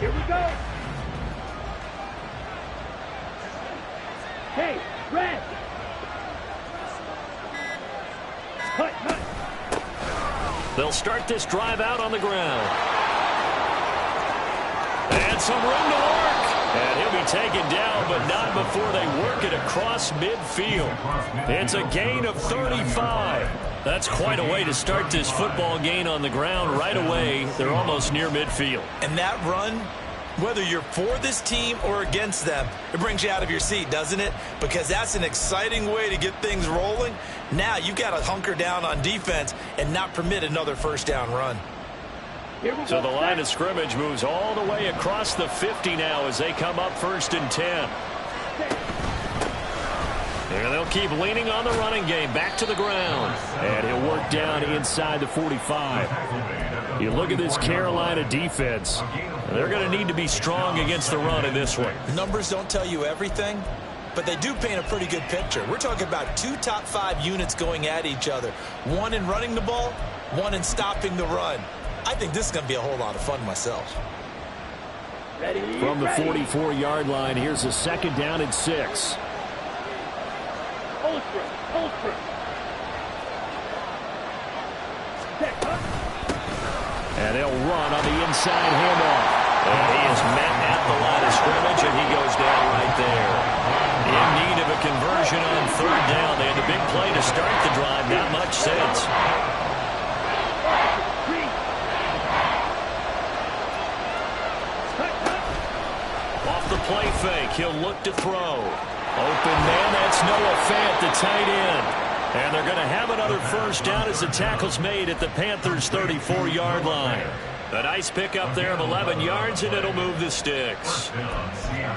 Here we go. Hey, red. Cut. They'll start this drive out on the ground. And some room to work. And he'll be taken down, but not before they work it across midfield. It's a gain of 35. That's quite a way to start this football game on the ground right away. They're almost near midfield. And that run, whether you're for this team or against them, it brings you out of your seat, doesn't it? Because that's an exciting way to get things rolling. Now you've got to hunker down on defense and not permit another first down run. So the line of scrimmage moves all the way across the 50 now as they come up 1st and 10. And they'll keep leaning on the running game back to the ground. And he'll work down inside the 45. You look at this Carolina defense. They're going to need to be strong against the run in this one. Numbers don't tell you everything, but they do paint a pretty good picture. We're talking about 2 top 5 units going at each other. One in running the ball, one in stopping the run. I think this is going to be a whole lot of fun myself. From the 44-yard line, here's a 2nd down and 6. And they'll run on the inside handoff. And he is met at the line of scrimmage, and he goes down right there. In need of a conversion on 3rd down. They had the big play to start the drive. Not much sense. Off the play fake, he'll look to throw. Open man, that's Noah Fant, the tight end. And they're going to have another 1st down as the tackle's made at the Panthers' 34-yard line. A nice pickup there of 11 yards, and it'll move the sticks.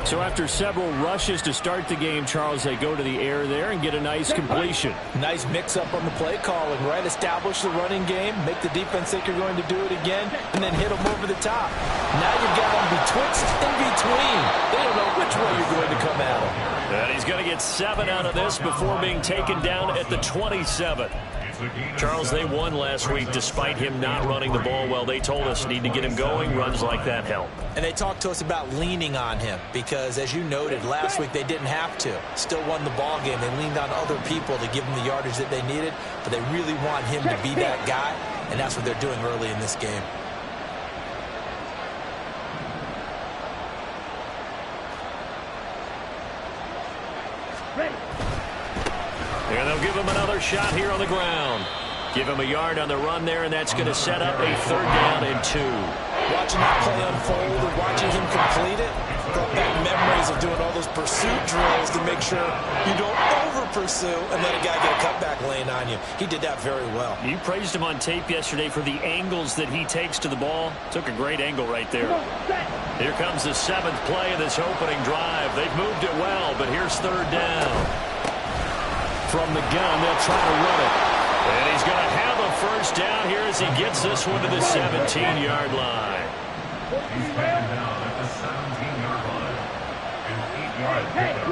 So after several rushes to start the game, Charles, they go to the air there and get a nice completion. Nice mix-up on the play calling, right? Establish the running game, make the defense think you're going to do it again, and then hit them over the top. Now you've got them betwixt and between. They don't know which way you're going to come at them. And he's going to get 7 out of this before being taken down at the 27. Charles, they won last week despite him not running the ball well. They told us need to get him going. Runs like that help. And they talked to us about leaning on him because, as you noted, last week they didn't have to. Still won the ball game. They leaned on other people to give them the yardage that they needed, but they really want him to be that guy, and that's what they're doing early in this game. And they'll give him another shot here on the ground. Give him a yard on the run there, and that's going to set up a 3rd down and 2. Watching that play unfold and watching him complete it brought back memories of doing all those pursuit drills to make sure you don't over-pursue and let a guy get a cutback lane on you. He did that very well. You praised him on tape yesterday for the angles that he takes to the ball. Took a great angle right there. Here comes the 7th play of this opening drive. They've moved it well, but here's 3rd down. From the gun, they'll try to run it. And he's going to have a 1st down here as he gets this one to the 17-yard line. He's batted down at the 17-yard line. An 8-yard pickup.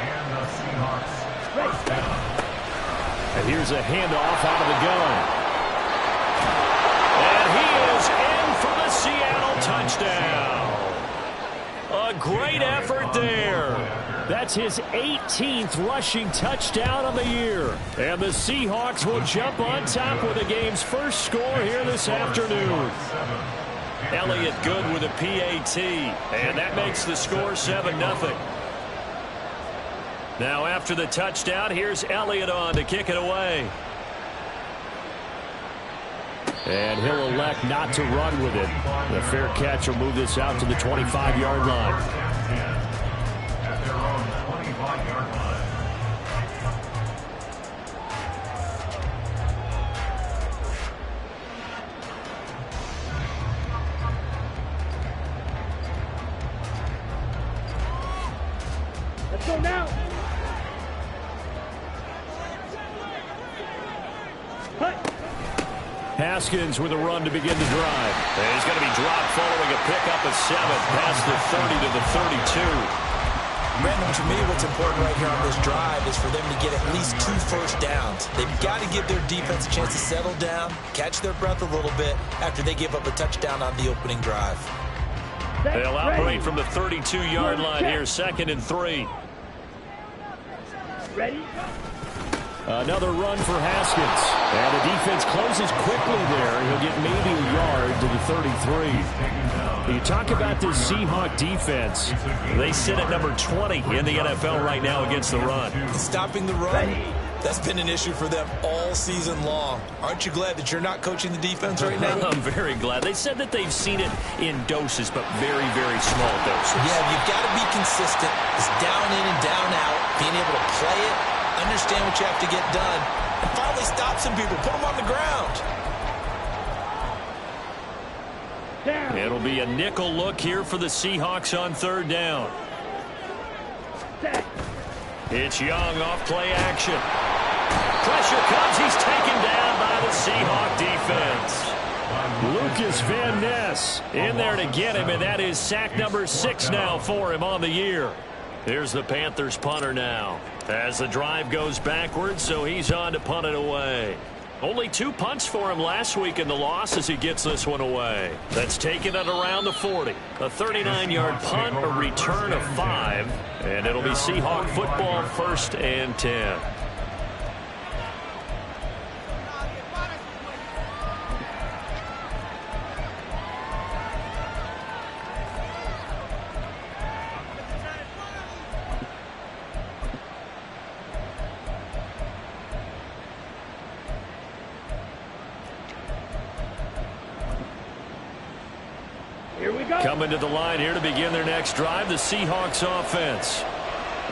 And the Seahawks 1st down. And here's a handoff out of the gun. And he is in for the Seattle touchdown. A great effort there. That's his 18th rushing touchdown of the year. And the Seahawks will jump on top with the game's first score here this afternoon. Elliott good with a PAT. And that makes the score 7-0. Now after the touchdown, here's Elliott on to kick it away. And he'll elect not to run with it. The fair catch will move this out to the 25-yard line. At their own 25-yard line. Let's go now. Haskins with a run to begin the drive. And he's going to be dropped following a pickup of 7 past the 30 to the 32. Brandon, to me, what's important right here on this drive is for them to get at least 2 first downs. They've got to give their defense a chance to settle down, catch their breath a little bit after they give up a touchdown on the opening drive. They'll operate from the 32-yard line here, 2nd and 3. Ready? Another run for Haskins. And the defense closes quickly there. He'll get maybe a yard to the 33. You talk about this Seahawk defense. They sit at number 20 in the NFL right now against the run. Stopping the run, that's been an issue for them all season long. Aren't you glad that you're not coaching the defense right now? I'm very glad. They said that they've seen it in doses, but very, very small doses. Yeah, you've got to be consistent. It's down in and down out, being able to play it, understand what you have to get done, and finally stop some people, put them on the ground. Down. It'll be a nickel look here for the Seahawks on 3rd down. Set. It's Young off play action. Pressure comes. He's taken down by the Seahawk defense. Lucas Van Ness in there to get him, and that is sack number 6 now for him on the year. Here's the Panthers punter now as the drive goes backwards, so he's on to punt it away. Only 2 punts for him last week in the loss as he gets this one away. That's taken it around the 40. A 39-yard punt, a return of 5, and it'll be Seahawk football 1st and 10. Here we go. Coming to the line here to begin their next drive, the Seahawks offense.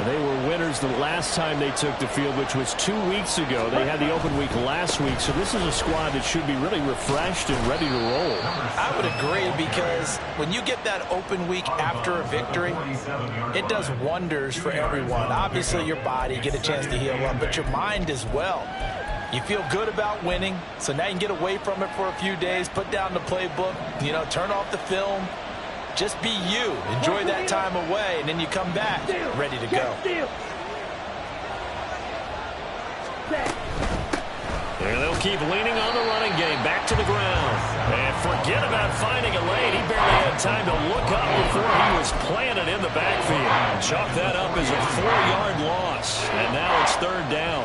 They were winners the last time they took the field, which was 2 weeks ago. They had the open week last week, so this is a squad that should be really refreshed and ready to roll. I would agree, because when you get that open week after a victory, it does wonders for everyone. Obviously, your body, get a chance to heal up, but your mind as well. You feel good about winning, so now you can get away from it for a few days, put down the playbook, turn off the film. Just be you. Enjoy that time away, and then you come back ready to go. And they'll keep leaning on the running game. Back to the ground. And forget about finding a lane. He barely had time to look up before he was planted in the backfield. Chalk that up as a 4-yard loss. And now it's 3rd down.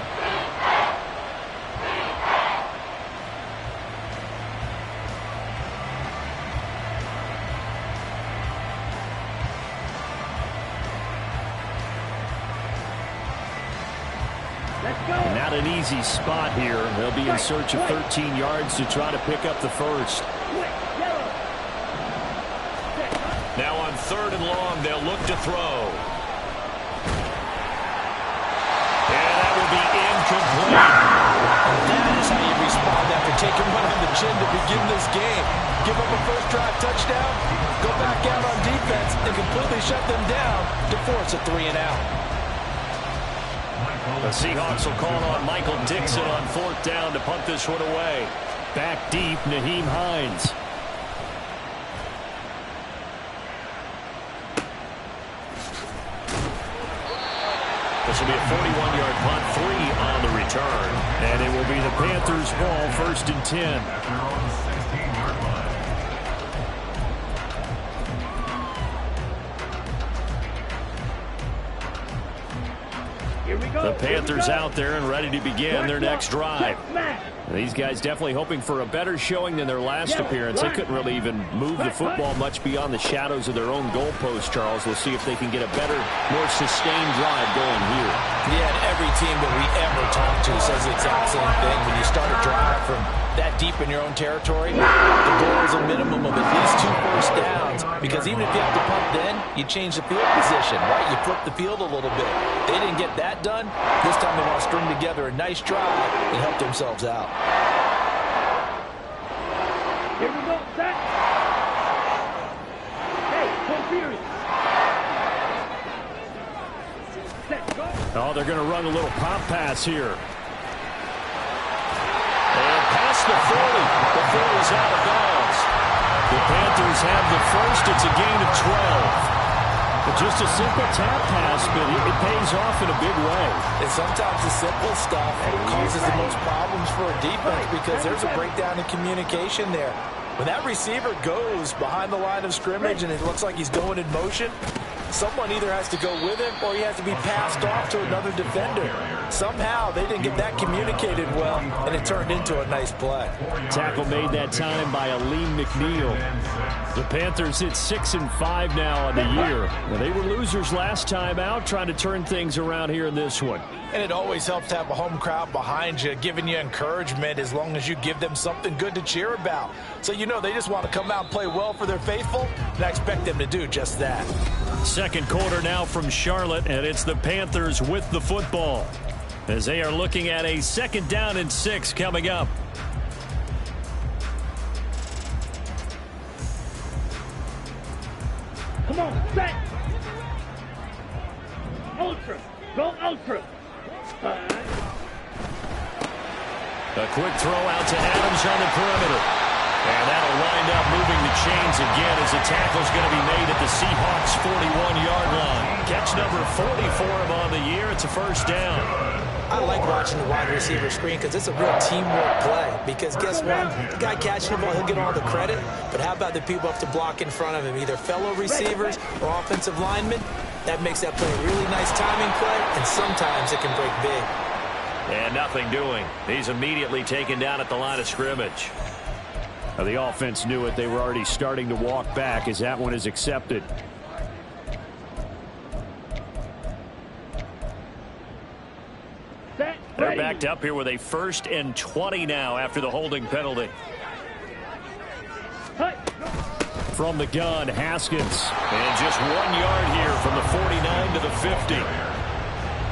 Not an easy spot here. They'll be in search of 13 yards to try to pick up the first. Now on 3rd and long, they'll look to throw. And that will be incomplete. That is how you respond after taking one on the chin to begin this game. Give up a first drive touchdown, go back out on defense, and completely shut them down to force a 3-and-out. The Seahawks will call on Michael Dixon on 4th down to punt this one away. Back deep, Naheem Hines. This will be a 41-yard punt, 3 on the return. And it will be the Panthers' ball, 1st and 10. After on the 16-yard line. Here we go. The Panthers out there and ready to begin their next drive. These guys definitely hoping for a better showing than their last appearance. They couldn't really even move the football much beyond the shadows of their own goalpost, Charles. We'll see if they can get a better, more sustained drive going here. Yeah, and every team that we ever talk to says the exact same thing. When you start a drive from that deep in your own territory, the goal is a minimum of at least 2 first downs, because even if you have to punt then, you change the field position, right? You flip the field a little bit. They didn't get that done. This time they want to string together a nice drive and help themselves out. Here we go, set. Hey, full period. Set, go. Oh, they're going to run a little pop pass here. And past the 40. The 40's out of bounds. The Panthers have the first. It's a gain of 12. But just a simple tap pass, but it pays off in a big way. And sometimes the simple stuff causes the most problems for a defense, because there's a breakdown in communication there. When that receiver goes behind the line of scrimmage and it looks like he's going in motion, someone either has to go with him or he has to be passed off to another defender. Somehow they didn't get that communicated well, and it turned into a nice play. Tackle made that time by Aleem McNeil. The Panthers hit 6-5 now on the year. Well, they were losers last time out, trying to turn things around here in this one. And it always helps to have a home crowd behind you, giving you encouragement as long as you give them something good to cheer about. So you know they just want to come out and play well for their faithful, and I expect them to do just that. Second quarter now from Charlotte, and it's the Panthers with the football, as they are looking at a 2nd down and 6 coming up. Come on, set. Ultra. Go ultra. A quick throw out to Adams on the perimeter. And that'll wind up moving the chains again as the tackle's going to be made at the Seahawks' 41-yard line. Catch number 40 for him on the year. It's a 1st down. I like watching the wide receiver screen because it's a real teamwork play. Because guess what? The guy catching the ball, he'll get all the credit. But how about the people up to block in front of him, either fellow receivers or offensive linemen? That makes that play a really nice timing play, and sometimes it can break big. And nothing doing. He's immediately taken down at the line of scrimmage. Now, the offense knew it. They were already starting to walk back as that one is accepted. They're backed up here with a 1st and 20 now after the holding penalty. From the gun, Haskins. And just 1 yard here from the 49 to the 50.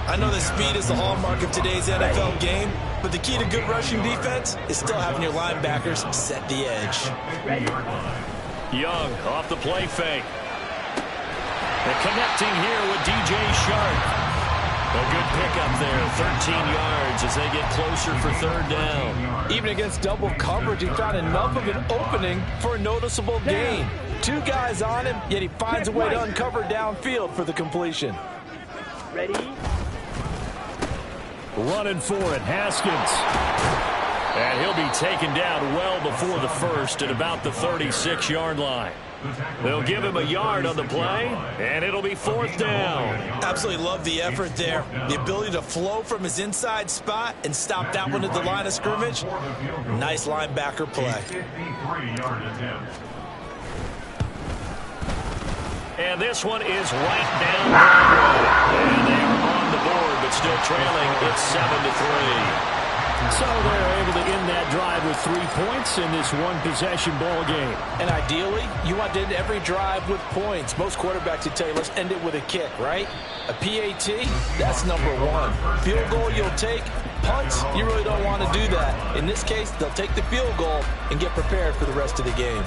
I know that speed is the hallmark of today's NFL game, but the key to good rushing defense is still having your linebackers set the edge. Young off the play fake. And connecting here with DJ Shark. A good pickup there, 13 yards as they get closer for 3rd down. Even against double coverage, he found enough of an opening for a noticeable gain. 2 guys on him, yet he finds a way to uncover downfield for the completion. Ready? Running for it, Haskins. And he'll be taken down well before the 1st at about the 36-yard line. They'll give him a yard on the play, and it'll be 4th down. Absolutely love the effort there. The ability to flow from his inside spot and stop that one at the line of scrimmage. Nice linebacker play. And this one is right down Broadway. And they are on the board, but still trailing. It's 7-3. So they're able to end that drive with 3 points in this one-possession ball game. And ideally, you want to end every drive with points. Most quarterbacks would tell you, let's end it with a kick, right? A PAT, that's number 1. Field goal you'll take. Punts, you really don't want to do that. In this case, they'll take the field goal and get prepared for the rest of the game.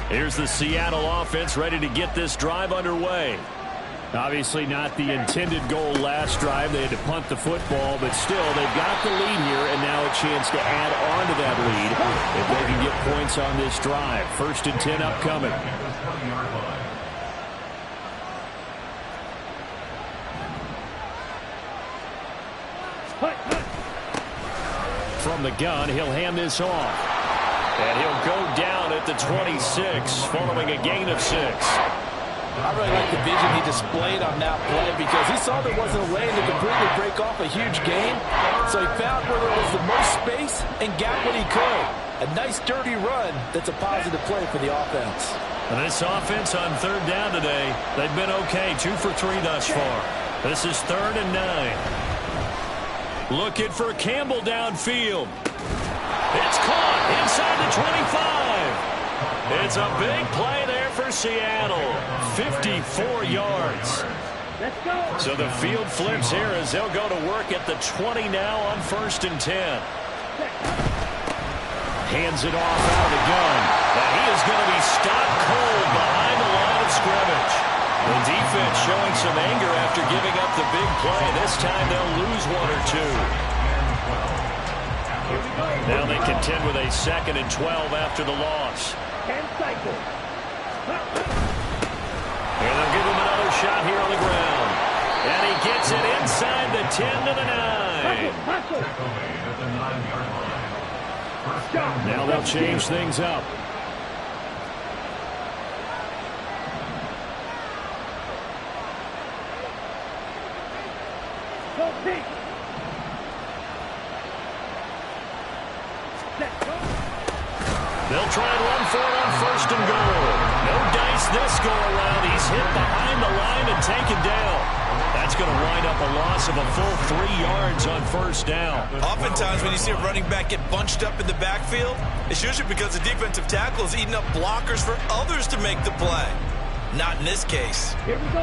Here's the Seattle offense ready to get this drive underway. Obviously not the intended goal last drive. They had to punt the football, but still they've got the lead here and now a chance to add on to that lead if they can get points on this drive. 1st and 10 upcoming. From the gun, he'll hand this off. And he'll go down at the 26 following a gain of 6. I really like the vision he displayed on that play because he saw there wasn't a lane to completely break off a huge gain. So he found where there was the most space and got what he could. A nice dirty run that's a positive play for the offense. And this offense on 3rd down today, they've been okay. 2 for 3 thus far. This is 3rd and 9. Looking for Campbell downfield. It's caught inside the 25. It's a big play there for Seattle. 54 yards. Let's go. So the field flips here as they'll go to work at the 20 now on 1st and 10. Hands it off out of the gun. And he is going to be stopped cold behind the line of scrimmage. The defense showing some anger after giving up the big play. This time they'll lose 1 or 2. Now they contend with a 2nd and 12 after the loss. 10 cycles. And they'll give him another shot here on the ground. And he gets it inside the 10 to the 9. Now they'll change things up. They'll try and run for it on 1st and goal. No dice this go around. He's hit behind the line and taken down. That's going to wind up a loss of a full 3 yards on 1st down. Oftentimes when you see a running back get bunched up in the backfield, it's usually because the defensive tackle is eating up blockers for others to make the play. Not in this case.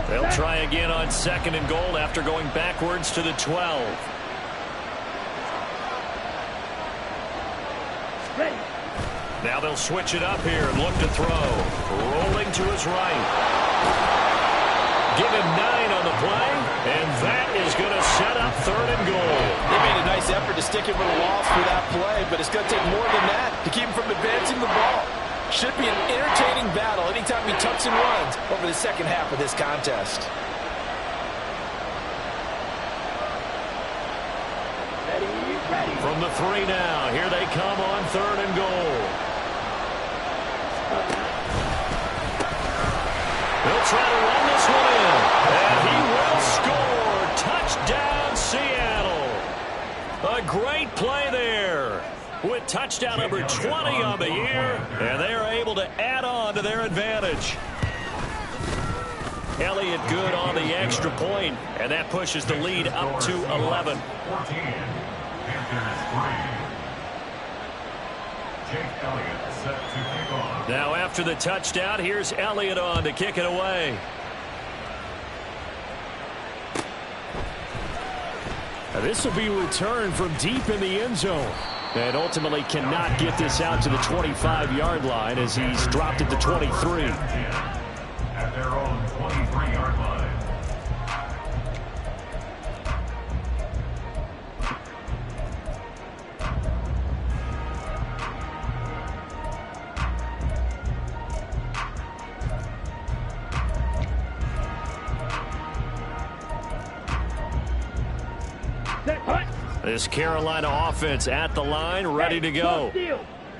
They'll try again on 2nd and goal after going backwards to the 12. Ready. Now they'll switch it up here and look to throw. Rolling to his right. Give him 9 on the play, and that is going to set up 3rd and goal. They made a nice effort to stick him with a loss for that play, but it's going to take more than that to keep him from advancing the ball. Should be an entertaining battle anytime he tucks and runs over the second half of this contest. Ready. From the 3 now, here they come on 3rd and goal. They'll try to run this one in, and he will score. Touchdown, Seattle. A great play there with touchdown number 20 on the year, and they are able to add on to their advantage. Elliott good on the extra point, and that pushes the lead up to 11. 14. Panthers 3. Jake Elliott set to kick off. Now after the touchdown, here's Elliott on to kick it away. Now this will be returned from deep in the end zone. And ultimately cannot get this out to the 25-yard line as he's dropped at the 23. At their own 23-yard line. This Carolina offense at the line, ready to go.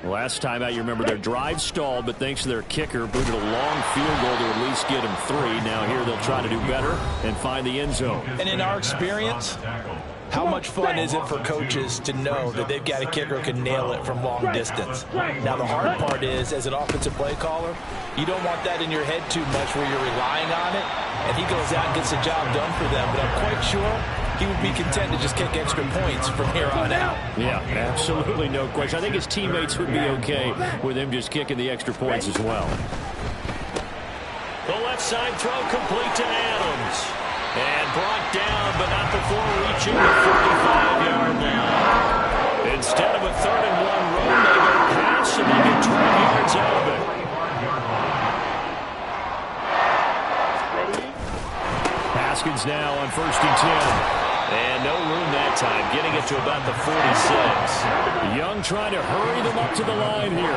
Last time out, you remember their drive stalled, but thanks to their kicker, booted a long field goal to at least get them 3. Now here they'll try to do better and find the end zone. And in our experience, how much fun is it for coaches to know that they've got a kicker who can nail it from long distance? Now the hard part is, as an offensive play caller, you don't want that in your head too much where you're relying on it, and he goes out and gets the job done for them. But I'm quite sure he would be content to just kick extra points from here on out. Yeah, absolutely no question. I think his teammates would be okay with him just kicking the extra points as well. The left side throw complete to Adams. And brought down, but not before reaching the 45-yard line. Instead of a 3rd and 1 run, they go pass, and they get 12 yards out of it. Haskins now on 1st and 10. And no room that time, getting it to about the 46. Young trying to hurry them up to the line here.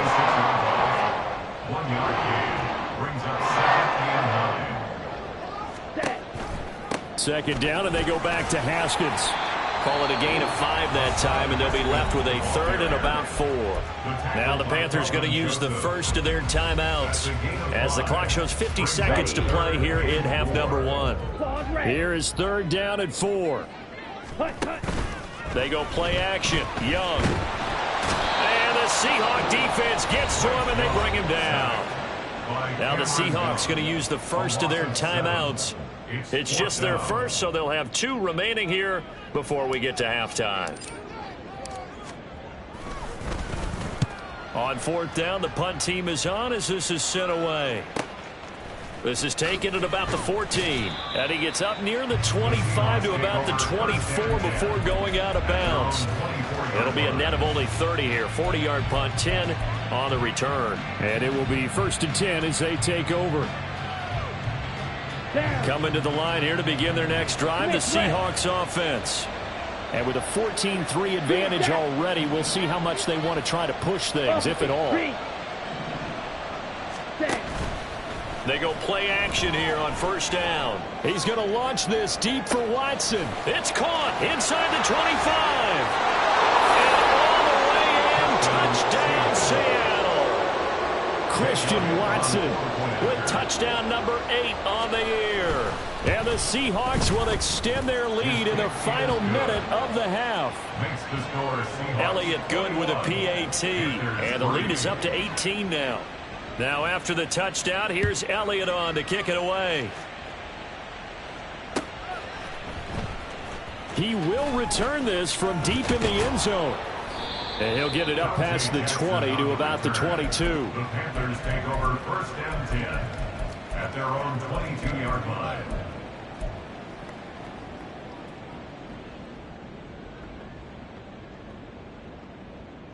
1-yard gain brings up 2nd down, and they go back to Haskins. Call it a gain of 5 that time, and they'll be left with a 3rd and about 4. Now the Panthers going to use the first of their timeouts as the clock shows 50 seconds to play here in half number 1. Here is 3rd down and 4. They go play action. Young. And the Seahawk defense gets to him, and they bring him down. Now the Seahawks going to use the first of their timeouts. It's just their first, so they'll have 2 remaining here before we get to halftime. On 4th down, the punt team is on as this is sent away. This is taken at about the 14. And he gets up near the 25 to about the 24 before going out of bounds. It'll be a net of only 30 here. 40-yard punt, 10 on the return. And it will be 1st and 10 as they take over. Coming to the line here to begin their next drive, the Seahawks offense. And with a 14-3 advantage already, we'll see how much they want to try to push things, if at all. They go play action here on first down. He's going to launch this deep for Watson. It's caught inside the 25. And all the way in, touchdown Seattle. Christian Watson with touchdown number 8 on the year. And the Seahawks will extend their lead in the final minute of the half. Elliott good with a PAT. And the lead is up to 18 now. Now after the touchdown, here's Elliott on to kick it away. He will return this from deep in the end zone. And he'll get it up past the 20 to about the 22. The Panthers take over first and 10 at their own 22-yard line.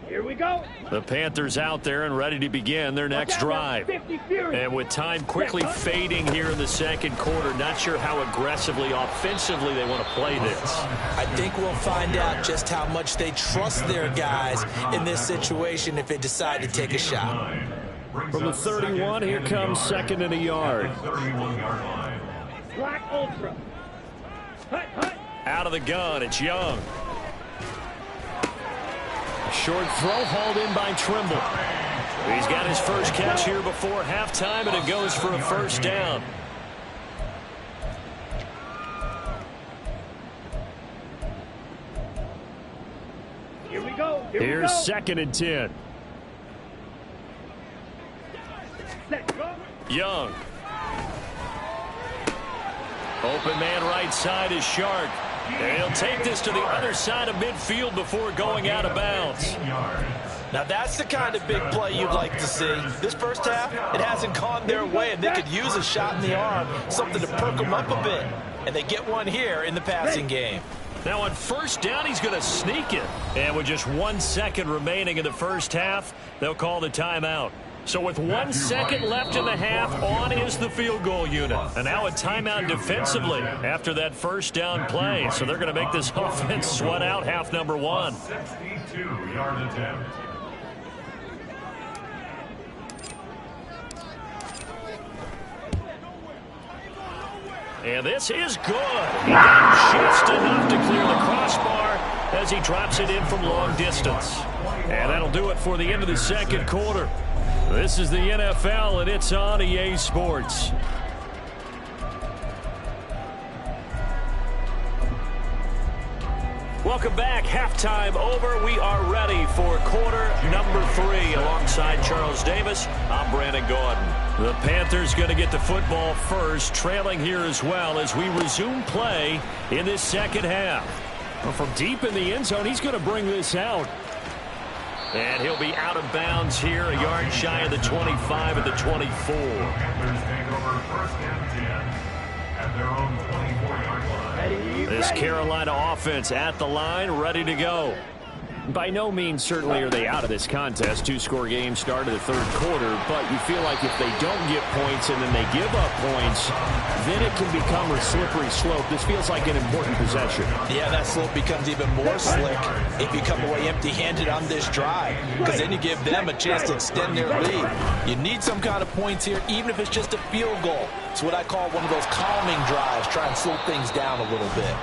Here we go. The Panthers out there and ready to begin their next drive. And with time quickly fading here in the second quarter, not sure how aggressively, offensively they want to play this. I think we'll find out just how much they trust their guys in this situation if they decide to take a shot. From the 31, here comes second and a yard. Black Ultra. Out of the gun, it's Young. Short throw hauled in by Trimble. He's got his first catch here before halftime, and it goes for a first down. Here we go. Here's second and 10. Young. Open man right side is Shark. And he'll take this to the other side of midfield before going out of bounds. Now that's the kind of big play you'd like to see. This first half, it hasn't gone their way, and they could use a shot in the arm, something to perk them up a bit. And they get one here in the passing game. Now on first down, he's going to sneak it. And with just 1 second remaining in the first half, they'll call the timeout. So with 1 second left in the half, on is the field goal unit. And now a timeout defensively after that first down play. So they're going to make this offense sweat out half number 1. 62-yard attempt. And this is good. He got just enough to clear the crossbar as he drops it in from long distance. And that'll do it for the end of the second quarter. This is the NFL, and it's on EA Sports. Welcome back. Halftime over. We are ready for quarter number 3. Alongside Charles Davis, I'm Brandon Gordon. The Panthers going to get the football first, trailing here as well as we resume play in this second half. Well, from deep in the end zone, he's going to bring this out. And he'll be out of bounds here, a yard shy of the 25 at the 24. Panthers take over first and 10 at their own 24-yard line. This Carolina offense at the line, ready to go. By no means certainly are they out of this contest. 2-score game start of the third quarter, but you feel like if they don't get points and then they give up points, then it can become a slippery slope. This feels like an important possession. Yeah, that slope becomes even more slick if you come away empty-handed on this drive, because then you give them a chance to extend their lead. You need some kind of points here, even if it's just a field goal. It's what I call one of those calming drives, try and slow things down a little bit.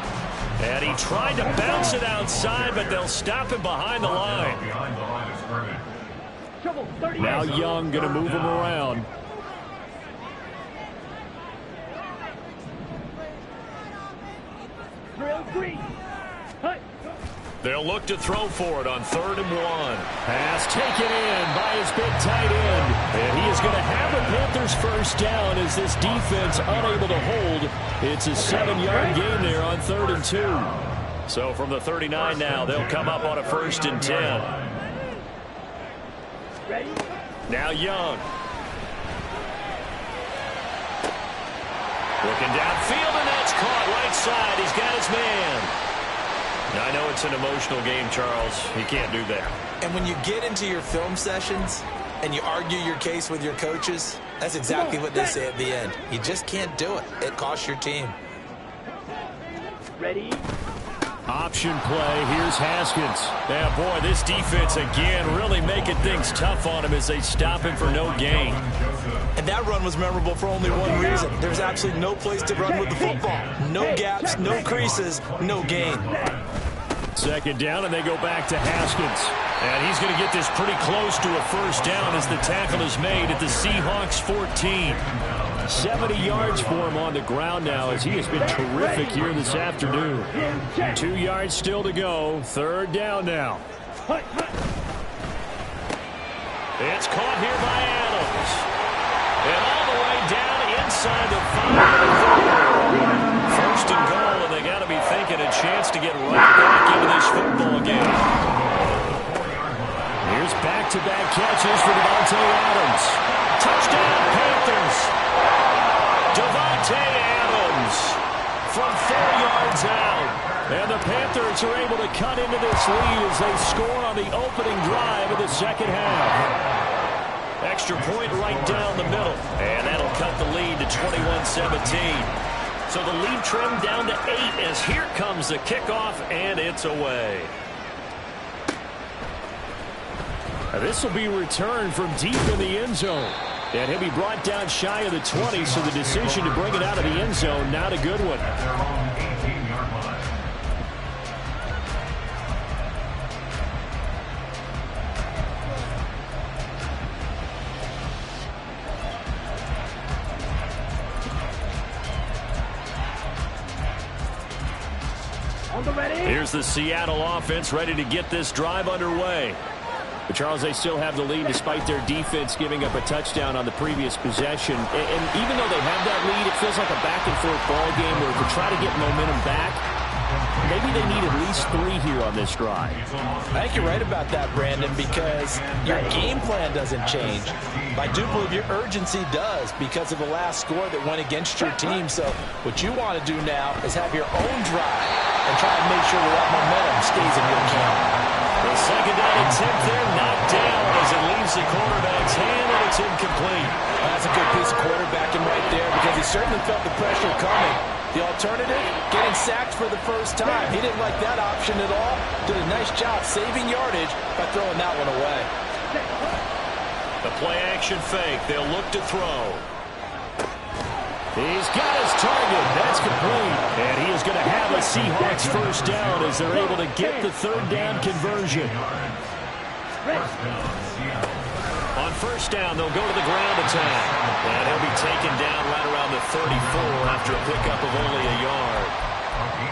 And he tried to bounce it outside, but they'll stop him behind the line. Now Young going to move him around. They'll look to throw for it on 3rd and 1. Pass taken in by his big tight end. And he is going to have the Panthers first down as this defense unable to hold. It's a 7-yard gain there on 3rd and 2. So from the 39 now, they'll come up on a 1st and 10. Now Young. Looking downfield, and that's caught right side. He's got his man. I know it's an emotional game, Charles. You can't do that. And when you get into your film sessions and you argue your case with your coaches, that's exactly what they say at the end. You just can't do it. It costs your team. Ready? Option play. Here's Haskins. Yeah, boy, this defense again really making things tough on him as they stop him for no gain. And that run was memorable for only one reason. There's absolutely no place to run with the football. No gaps, no creases, no gain. Second down, and they go back to Haskins. And he's going to get this pretty close to a first down as the tackle is made at the Seahawks 14. 70 yards for him on the ground now as he has been terrific here this afternoon. 2 yards still to go. Third down now. It's caught here by Adams. And all the way down inside the 5. First and goal, and they got to be thinking a chance to get right back into this football game. Here's back-to-back catches for Davante Adams. Touchdown, Panthers. Davante Adams from 4 yards out. And the Panthers are able to cut into this lead as they score on the opening drive of the second half. Extra point right down the middle. And that'll cut the lead to 21-17. So the lead trimmed down to 8 as here comes the kickoff, and it's away. This will be returned from deep in the end zone. And he'll be brought down shy of the 20, so the decision to bring it out of the end zone, not a good one. Here's the Seattle offense ready to get this drive underway. But Charles, they still have the lead despite their defense giving up a touchdown on the previous possession. And even though they have that lead, it feels like a back-and-forth ball game where to try to get momentum back, maybe they need at least 3 here on this drive. I think you're right about that, Brandon, because your game plan doesn't change. I do believe your urgency does because of the last score that went against your team. So what you want to do now is have your own drive and try and make sure that momentum stays in your camp. The second down attempt there knocked down as it leaves the quarterback's hand, and it's incomplete. That's a good piece of quarterbacking right there because he certainly felt the pressure coming. The alternative, getting sacked for the first time. He didn't like that option at all. Did a nice job saving yardage by throwing that one away. The play-action fake. They'll look to throw. He's got his target. That's complete. And he is going to have a Seahawks first down as they're able to get the third down conversion. On first down, they'll go to the ground attack. And he'll be taken down right around the 34 after a pickup of only a yard.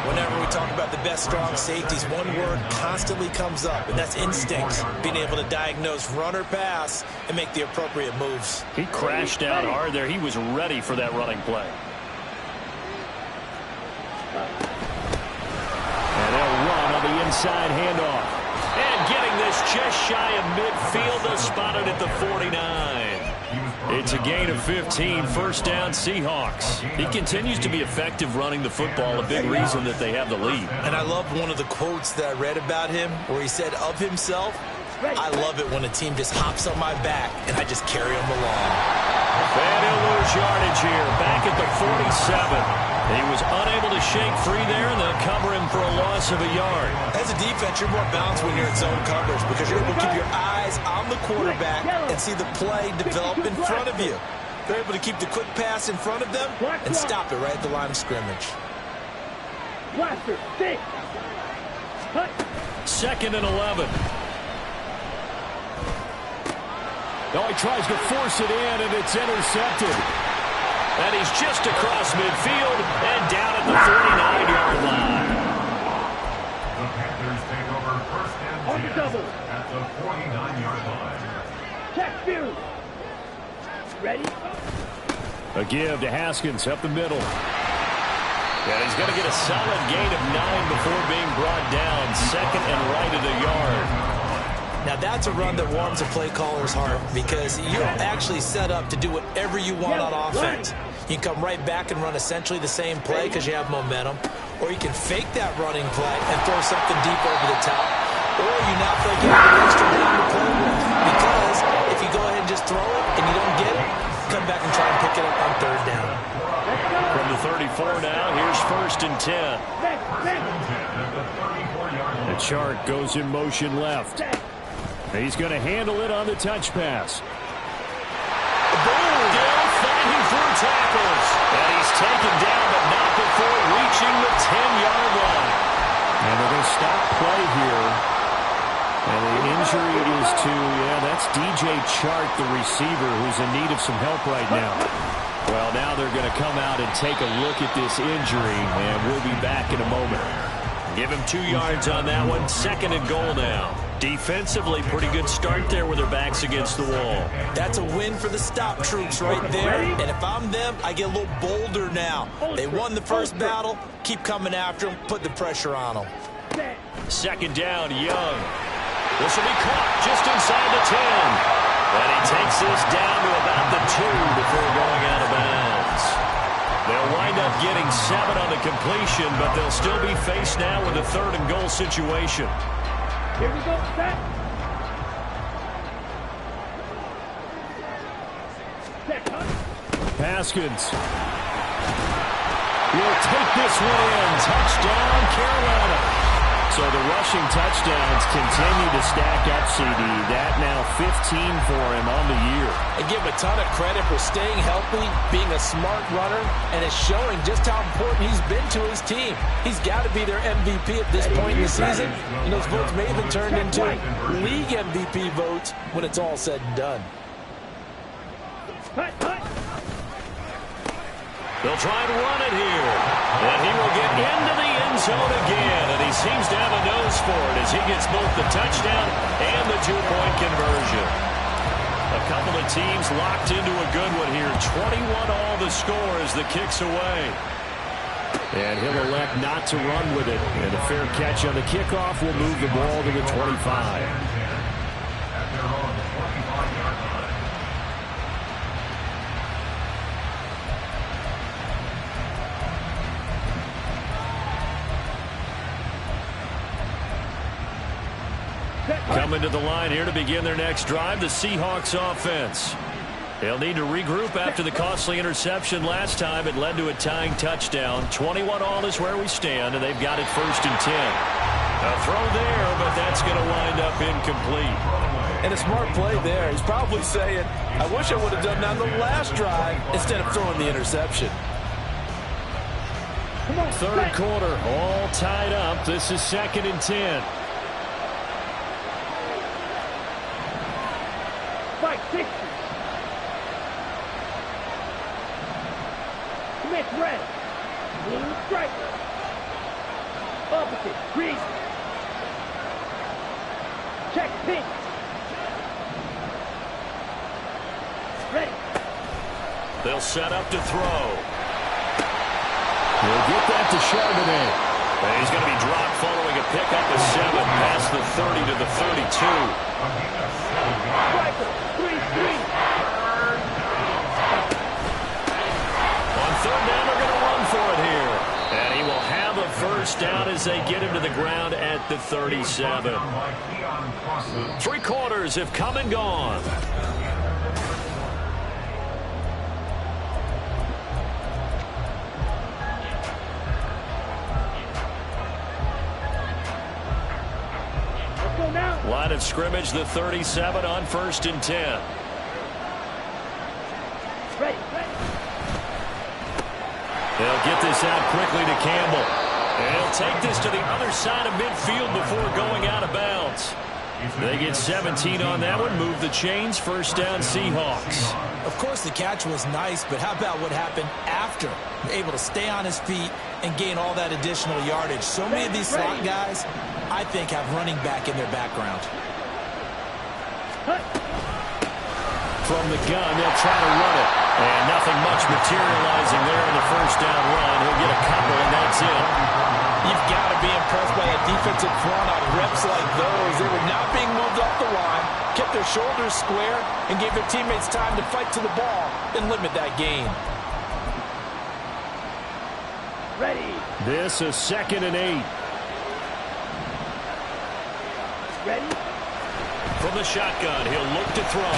Whenever we talk about the best strong safeties, one word constantly comes up, and that's instincts. Being able to diagnose run or pass and make the appropriate moves. He crashed out hard there. He was ready for that running play. And they'll run on the inside handoff. And getting this just shy of midfield, they'll spot it at the 49. It's a gain of 15, first down Seahawks. He continues to be effective running the football, a big reason that they have the lead. And I love one of the quotes that I read about him where he said of himself, I love it when a team just hops on my back and I just carry them along. And he'll lose yardage here, back at the 47. He was unable to shake free there, and they'll cover him for a loss of a yard. As a defense, you're more balanced when you're in zone coverage because you're able to keep your eyes on the quarterback and see the play develop in front of you. They're able to keep the quick pass in front of them and stop it right at the line of scrimmage. Second and 11. Oh, he tries to force it in, and it's intercepted. And he's just across midfield and down at the 49-yard line. The Panthers take over first and 10 at the 49-yard line. Check view. Ready? A give to Haskins up the middle. And he's going to get a solid gain of 9 before being brought down. Second and right of the yard. Now that's a run that warms a play caller's heart because you're actually set up to do whatever you want on offense. You can come right back and run essentially the same play because you have momentum, or you can fake that running play and throw something deep over the top, or you now feel like you have an extra down to play with because if you go ahead and just throw it and you don't get it, come back and try and pick it up on third down. From the 34 now. Here's 1st and 10. The Chart goes in motion left. He's going to handle it on the touch pass. Still fighting through tackles. And he's taken down, but not before reaching the 10-yard line. And they're going to stop play here. And the injury is to, that's DJ Chart, the receiver, who's in need of some help right now. Well, now they're going to come out and take a look at this injury, and we'll be back in a moment. Give him 2 yards on that one. 2nd and goal now. Defensively, pretty good start there with their backs against the wall. That's a win for the stop troops right there. And if I'm them, I get a little bolder now. They won the first battle. Keep coming after them. Put the pressure on them. 2nd down, Young. This will be caught just inside the 10. And he takes this down to about the 2 before going out of bounds. They'll wind up getting 7 on the completion, but they'll still be faced now with a 3rd and goal situation. Here we go, set. Haskins will take this one in. Touchdown, Carolina. So the rushing touchdowns continue to stack up, CD. That now 15 for him on the year. And give him a ton of credit for staying healthy, being a smart runner, and it's showing just how important he's been to his team. He's got to be their MVP at this point in the season. And those votes may have been turned into league MVP votes when it's all said and done. They'll try and run it here. And he will get into the end zone again. And he seems to have a nose for it as he gets both the touchdown and the 2-point conversion. A couple of teams locked into a good one here. 21 all the score as the kick's away. And he'll elect not to run with it. And a fair catch on the kickoff will move the ball to the 25. Coming to the line here to begin their next drive, the Seahawks offense. They'll need to regroup after the costly interception last time. It led to a tying touchdown. 21 all is where we stand, and they've got it 1st and 10. A throw there, but that's going to wind up incomplete. And a smart play there. He's probably saying, I wish I would have done that on the last drive instead of throwing the interception. 3rd quarter, all tied up. This is 2nd and 10. Fight 60. Smith red. Blue striker. Opposite. Green. Check pink. Ready. They'll set up to throw. We'll get that to Charbonnet. And he's going to be dropped following a pickup of 7 past the 30 to the 32. Striker. 3-3. On 3rd down, they're going to run for it here. And he will have a 1st down as they get him to the ground at the 37. 3 quarters have come and gone. Line of scrimmage, the 37 on 1st and 10. Ready. They'll get this out quickly to Campbell. And he'll take this to the other side of midfield before going out of bounds. They get 17 on that one. Move the chains. 1st down, Seahawks. Of course, the catch was nice, but how about what happened after? Able to stay on his feet and gain all that additional yardage. So many of these slot guys, I think, have running back in their background. From the gun, they'll try to run it. And nothing much materializing there in the 1st down run. He'll get a couple, and that's it. You've got to be impressed by that defensive front on reps like those. They were not being moved off the line, kept their shoulders square, and gave their teammates time to fight to the ball and limit that gain. Ready. This is 2nd and 8. Ready. From the shotgun, he'll look to throw.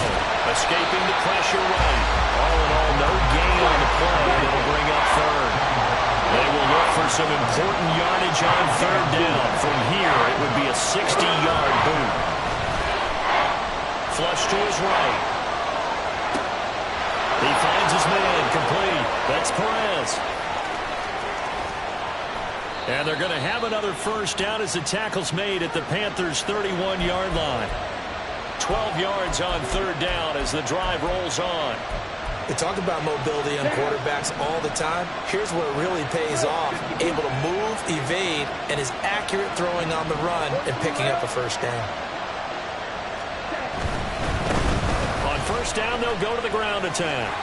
Escaping the pressure right. All in all, no gain on the play. It'll bring up 3rd. for some important yardage on third down. From here, it would be a 60-yard boot. Flush to his right. He finds his man complete. That's Perez. And they're going to have another first down as the tackle's made at the Panthers' 31-yard line. 12 yards on third down as the drive rolls on. We talk about mobility on quarterbacks all the time. Here's where it really pays off. Able to move, evade, and is accurate throwing on the run and picking up a first down. On first down, they'll go to the ground attack.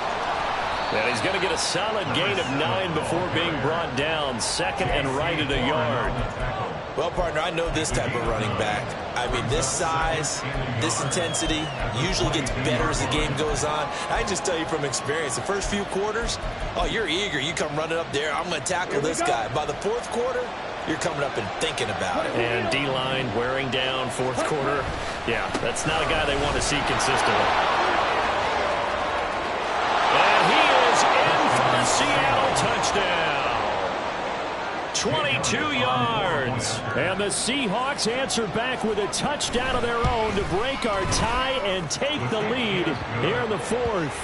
And he's going to get a solid gain of 9 before being brought down. Second and right at a yard. Well, partner, I know this type of running back. I mean, this size, this intensity usually gets better as the game goes on. I can just tell you from experience, the first few quarters, oh, you're eager. You come running up there, I'm going to tackle this guy. By the fourth quarter, you're coming up and thinking about it. And D-line wearing down fourth quarter. Yeah, that's not a guy they want to see consistently. And he is in for the Seattle touchdown. 22 yards. And the Seahawks answer back with a touchdown of their own to break our tie and take the lead here in the fourth.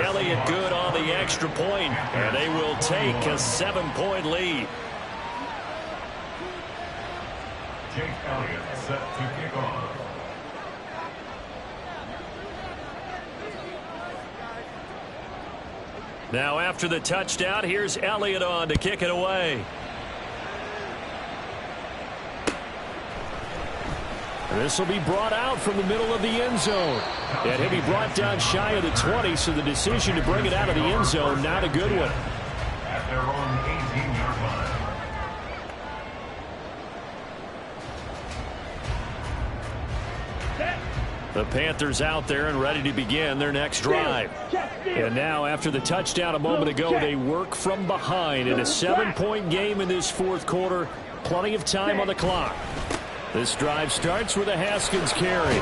Elliott good on the extra point, and they will take a 7-point lead. Jake Elliott set to kick off. Now after the touchdown, here's Elliott on to kick it away. This will be brought out from the middle of the end zone. And he'll be brought down shy of the 20, so the decision to bring it out of the end zone, not a good one. At their own 18-yard line. The Panthers out there and ready to begin their next drive. And now after the touchdown a moment ago, they work from behind in a 7-point game in this fourth quarter. Plenty of time on the clock. This drive starts with a Haskins carry.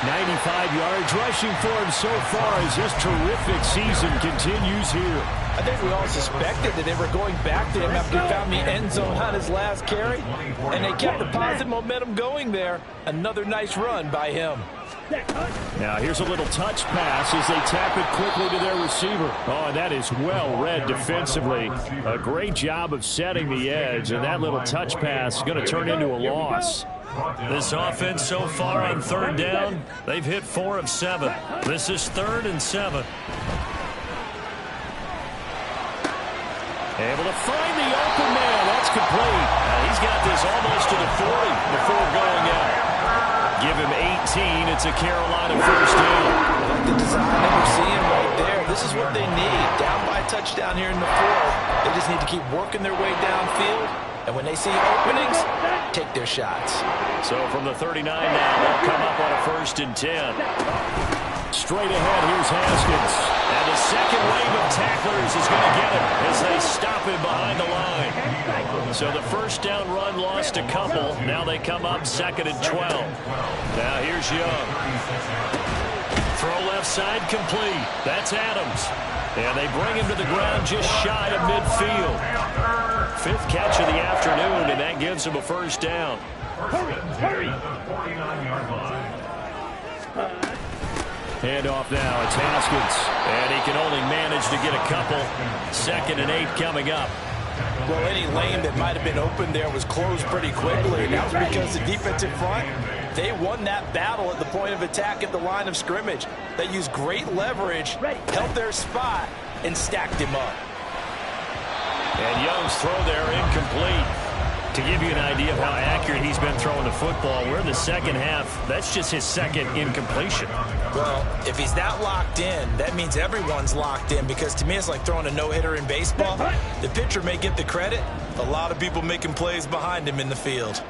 95 yards rushing for him so far as this terrific season continues here. I think we all suspected that they were going back to him after he found the end zone on his last carry, and they kept the positive momentum going there. Another nice run by him. Now here's a little touch pass as they tap it quickly to their receiver. Oh, and that is well read defensively. A great job of setting the edge, and that little touch pass is going to turn into a loss. This offense so far on third down, they've hit 4 of 7. This is 3rd and 7. Able to find the open man. That's complete. He's got this almost to the 40 before going out. Give him 18. It's a Carolina first down. I like the design that we're seeing right there. This is what they need. Down by a touchdown here in the fourth. They just need to keep working their way downfield. And when they see openings, take their shots. So from the 39 now, they'll come up on a 1st and 10. Straight ahead, here's Haskins. And the second wave of tacklers is going to get him as they stop him behind the line. So the first down run lost a couple. Now they come up 2nd and 12. Now here's Young. Throw left side complete. That's Adams. And they bring him to the ground just shy of midfield. 5th catch of the afternoon, and that gives him a first down. Hurry! Handoff now. It's Haskins. And he can only manage to get a couple. 2nd and 8 coming up. Well, any lane that might have been open there was closed pretty quickly. And that was because the defensive front, they won that battle at the point of attack at the line of scrimmage. They used great leverage, held their spot, and stacked him up. And Young's throw there incomplete. To give you an idea of how accurate he's been throwing the football, we're in the second half. That's just his 2nd incompletion. Well, if he's that locked in, that means everyone's locked in, because to me it's like throwing a no-hitter in baseball. The pitcher may get the credit. A lot of people making plays behind him in the field.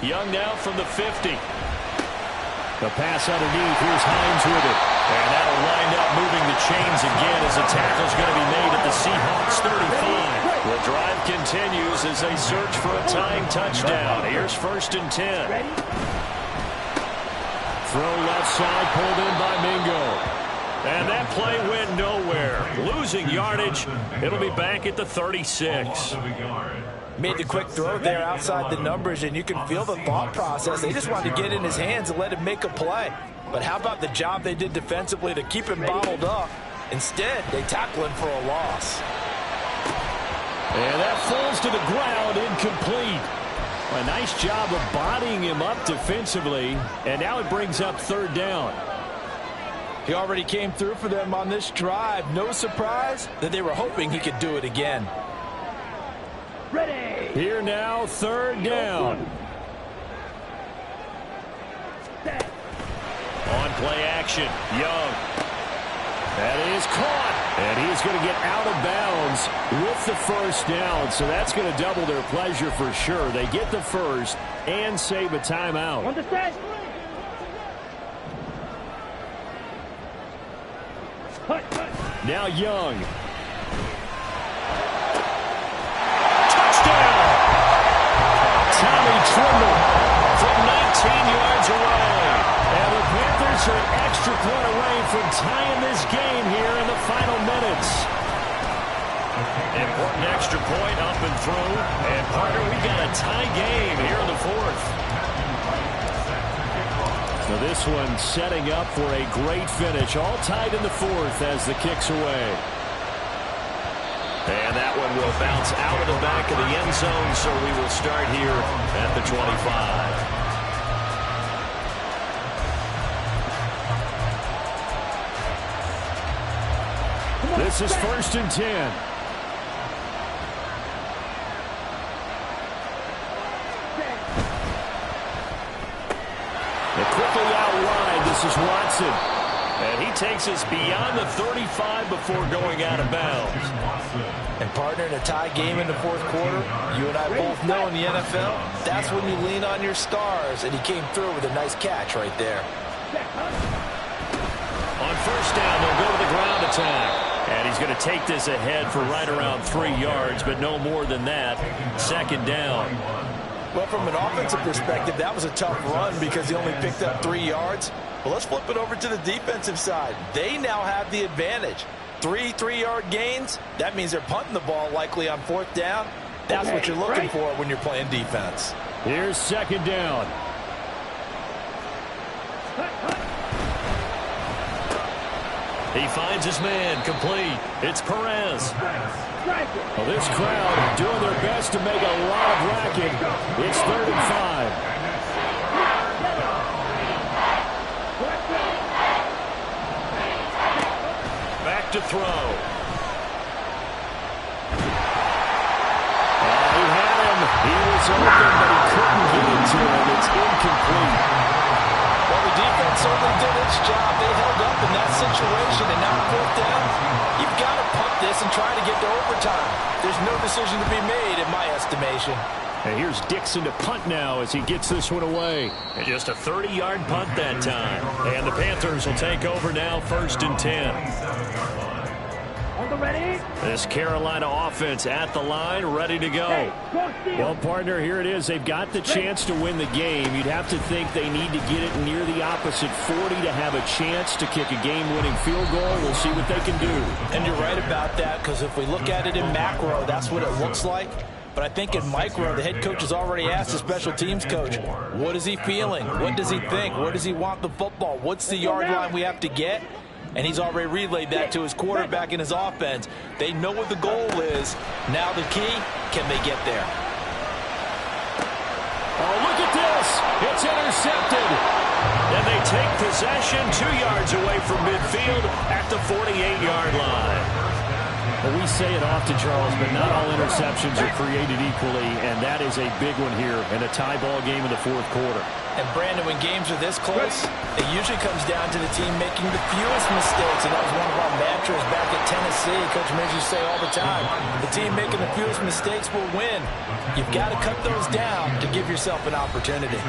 Young now from the 50. The pass underneath. Here's Hines with it. And that'll wind up moving the chains again as the tackle's going to be made at the Seahawks 35. The drive continues as they search for a tying touchdown. Here's 1st and 10. Throw left side, pulled in by Mingo. And that play went nowhere. Losing yardage. It'll be back at the 36. Made the quick throw there outside the numbers, and you can feel the thought process. They just wanted to get in his hands and let him make a play. But how about the job they did defensively to keep him bottled up? Instead, they tackle him for a loss. And that falls to the ground, incomplete. A nice job of bodying him up defensively, and now it brings up third down. He already came through for them on this drive. No surprise that they were hoping he could do it again. Ready. Here now, third down. On play action, Young. That is caught. And he is going to get out of bounds with the first down. So that's going to double their pleasure for sure. They get the first and save a timeout. Understand? Now Young. Touchdown! Tommy Tremble from 19 yards away. And the Panthers are an extra point away from tying this game here in the final minutes. Important extra point up and through. And, partner, we got a tie game here in the fourth. So this one setting up for a great finish. All tied in the fourth as the kick's away. And that one will bounce out of the back of the end zone, so we will start here at the 25. This is 1st and 10. They quickly out wide. This is Watson. And he takes us beyond the 35 before going out of bounds. And, partner, in a tie game in the fourth quarter, you and I both know in the NFL, that's when you lean on your stars. And he came through with a nice catch right there. On first down, they'll go to the ground attack. And he's going to take this ahead for right around 3 yards, but no more than that. Second down. Well, from an offensive perspective, that was a tough run because he only picked up 3 yards. Well, let's flip it over to the defensive side. They now have the advantage. 3 3-yard gains. That means they're punting the ball likely on fourth down. That's what you're looking for when you're playing defense. Here's second down. He finds his man, complete. It's Perez. Well, this crowd doing their best to make a lot of racket. It's 3rd and 5. Back to throw. He had him. He was open, but he couldn't get it to him. It's incomplete. Well, the defense certainly did its job. They held up in that situation, and now fourth down, you've got to punt this and try to get to overtime. There's no decision to be made in my estimation. And here's Dixon to punt now as he gets this one away. And just a 30-yard punt that time. And the Panthers will take over now, 1st and 10. On the ready. This Carolina offense at the line, ready to go. Well, partner, here it is. They've got the chance to win the game. You'd have to think they need to get it near the opposite 40 to have a chance to kick a game-winning field goal. We'll see what they can do. And you're right about that, because if we look at it in macro, that's what it looks like. But I think in micro, the head coach has already asked the special teams coach, what is he feeling? What does he think? Where does he want the football? What's the yard line we have to get? And he's already relayed that to his quarterback and his offense. They know what the goal is. Now the key, can they get there? Oh, look at this. It's intercepted. And they take possession 2 yards away from midfield at the 48-yard line. Well, we say it often, Charles, but not all interceptions are created equally, and that is a big one here in a tie ball game in the fourth quarter. And, Brandon, when games are this close, it usually comes down to the team making the fewest mistakes, and that was one of our mantras back at Tennessee. Coach Mills used to say all the time, the team making the fewest mistakes will win. You've got to cut those down to give yourself an opportunity.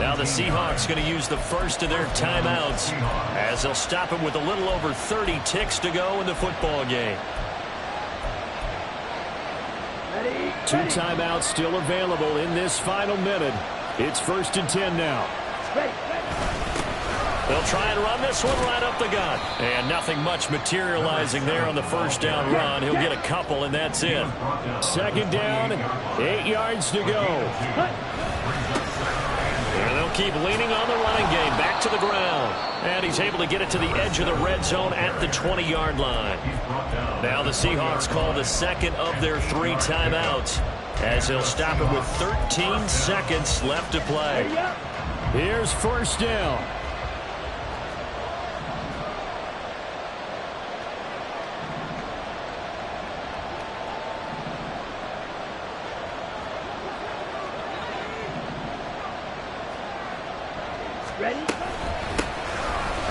Now the Seahawks going to use the first of their timeouts as they'll stop it with a little over 30 ticks to go in the football game. 2 timeouts still available in this final minute. It's 1st and 10 now. They'll try and run this one right up the gut. And nothing much materializing there on the first down run. He'll get a couple, and that's it. Second down, 8 yards to go. And they'll keep leaning on the running game. Back to the ground. And he's able to get it to the edge of the red zone at the 20-yard line. Now the Seahawks call the second of their 3 timeouts, as they'll stop it with 13 seconds left to play. Here's first down.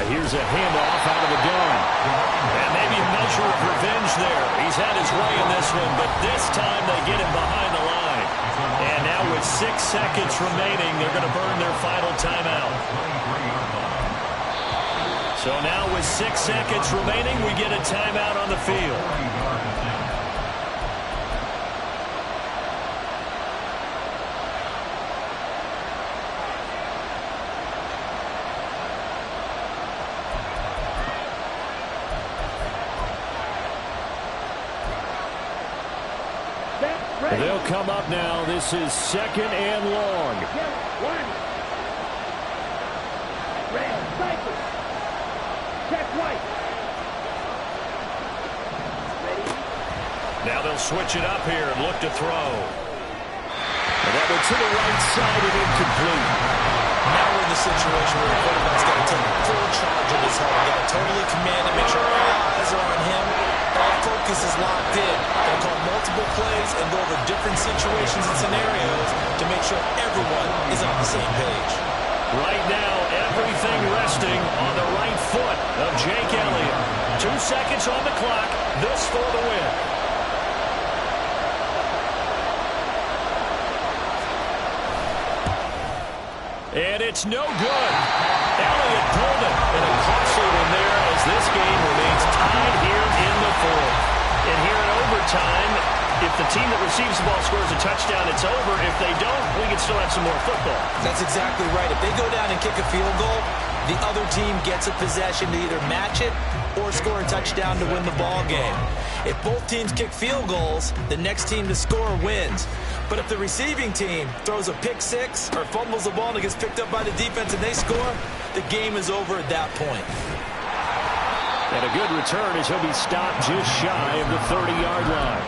Here's a handoff out of the gun. And maybe a measure of revenge there. He's had his way in this one, but this time they get him behind the line. And now with 6 seconds remaining, they're going to burn their final timeout. So now with 6 seconds remaining, we get a timeout on the field. They'll come up now. This is second and long. Now they'll switch it up here and look to throw. And that one to the right side and incomplete. Now we're in the situation where the quarterback's got to take full charge of his head. Got to totally command and make sure all eyes are on him. All focus is locked in. Got to call multiple plays and go over different situations and scenarios to make sure everyone is on the same page. Right now, everything resting on the right foot of Jake Elliott. 2 seconds on the clock. This for the win. And it's no good. Elliott pulled it, and a costly one there as this game remains tied here in the fourth. And here in overtime, if the team that receives the ball scores a touchdown, it's over. If they don't, we can still have some more football. That's exactly right. If they go down and kick a field goal, the other team gets a possession to either match it or score a touchdown to win the ball game. If both teams kick field goals, the next team to score wins. But if the receiving team throws a pick six or fumbles the ball and it gets picked up by the defense and they score, the game is over at that point. And a good return as he'll be stopped just shy of the 30-yard line.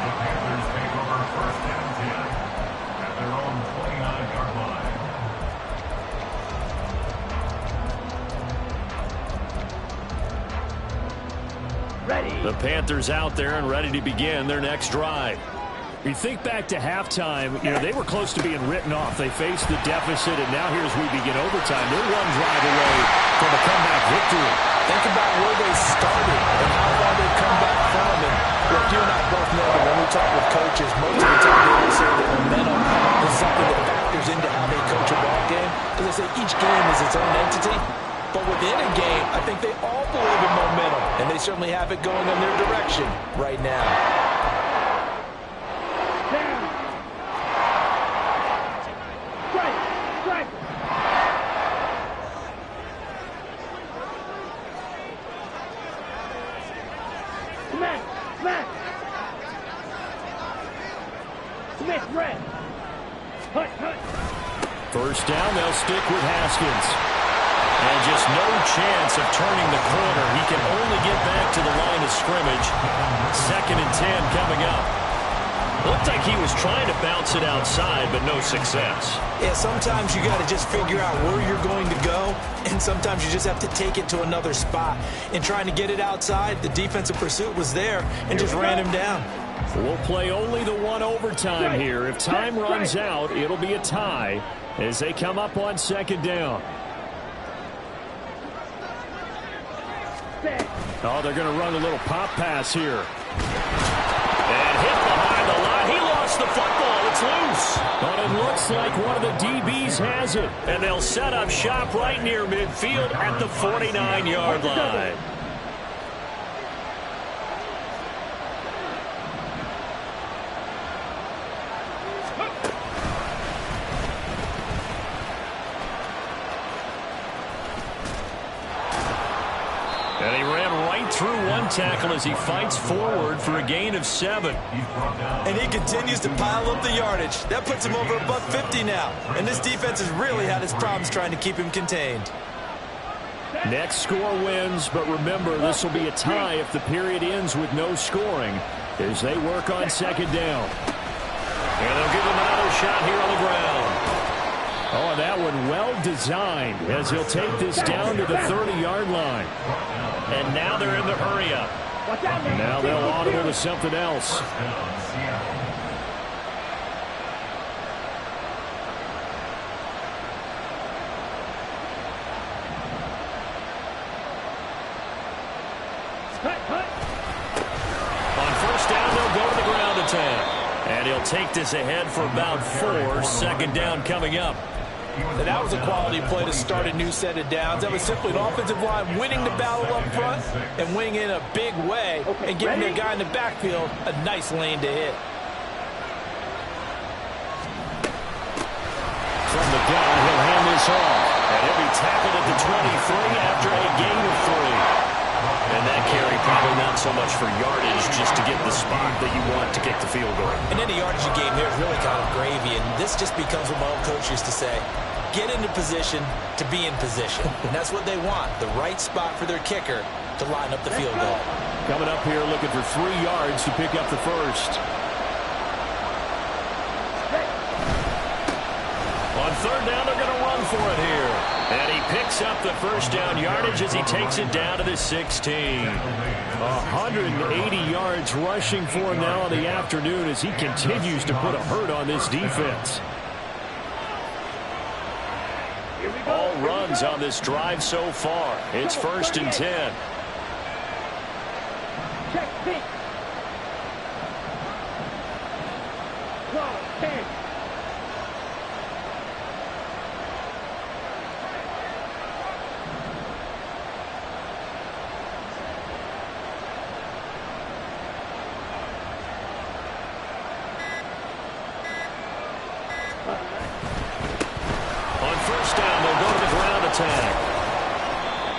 The Panthers take over first and 10 at their own 29-yard line. Ready. The Panthers out there and ready to begin their next drive. We think back to halftime, they were close to being written off. They faced the deficit, and now here as we begin overtime, they're one drive away from a comeback victory. Think about where they started and how far they've come back from. And look, you and I both know that when we talk with coaches, most of the time they will say that momentum is something that factors into how they coach a ball game. Because they say each game is its own entity. But within a game, I think they all believe in momentum, and they certainly have it going in their direction right now. First down, they'll stick with Haskins. And just no chance of turning the corner. He can only get back to the line of scrimmage. Second and 10 coming up. Looked like he was trying to bounce it outside, but no success. Yeah, sometimes you got to just figure out where you're going to go, and sometimes you just have to take it to another spot. In trying to get it outside, the defensive pursuit was there and just ran him down. We'll play only the one overtime here. If time runs out, it'll be a tie as they come up on second down. Oh, they're going to run a little pop pass here. And hit behind the line. He lost the football. It's loose. But it looks like one of the DBs has it. And they'll set up shop right near midfield at the 49-yard line. And he ran right through one tackle as he fights forward for a gain of 7. And he continues to pile up the yardage. That puts him over $150 now. And this defense has really had its problems trying to keep him contained. Next score wins, but remember, this will be a tie if the period ends with no scoring as they work on second down. And they'll give him another shot here on the ground. Oh, and that one well designed as he'll take this down to the 30-yard line. And now they're in the hurry-up. Now they'll audible to something else. On first down, they'll go to the ground attack. And he'll take this ahead for about 4. Second down coming up. And that was a quality play to start a new set of downs. That was simply an offensive line winning the battle up front and winning in a big way and giving their guy in the backfield a nice lane to hit. From the gun, he'll hand this off. And he'll be tackled at the 23 after a gain of 3. And that carry probably not so much for yardage, just to get the spot that you want to get the field goal. And any yardage game there is really kind of gravy, and this just becomes what my old coach used to say. Get into position to be in position. And that's what they want, the right spot for their kicker to line up the field goal. Coming up here looking for 3 yards to pick up the first. On third down, they're going to run for it here. And he picks up the first down yardage as he takes it down to the 16. 180 yards rushing for him now in the afternoon as he continues to put a hurt on this defense. All runs on this drive so far. It's 1st and 10. Check, pick. 12, 10.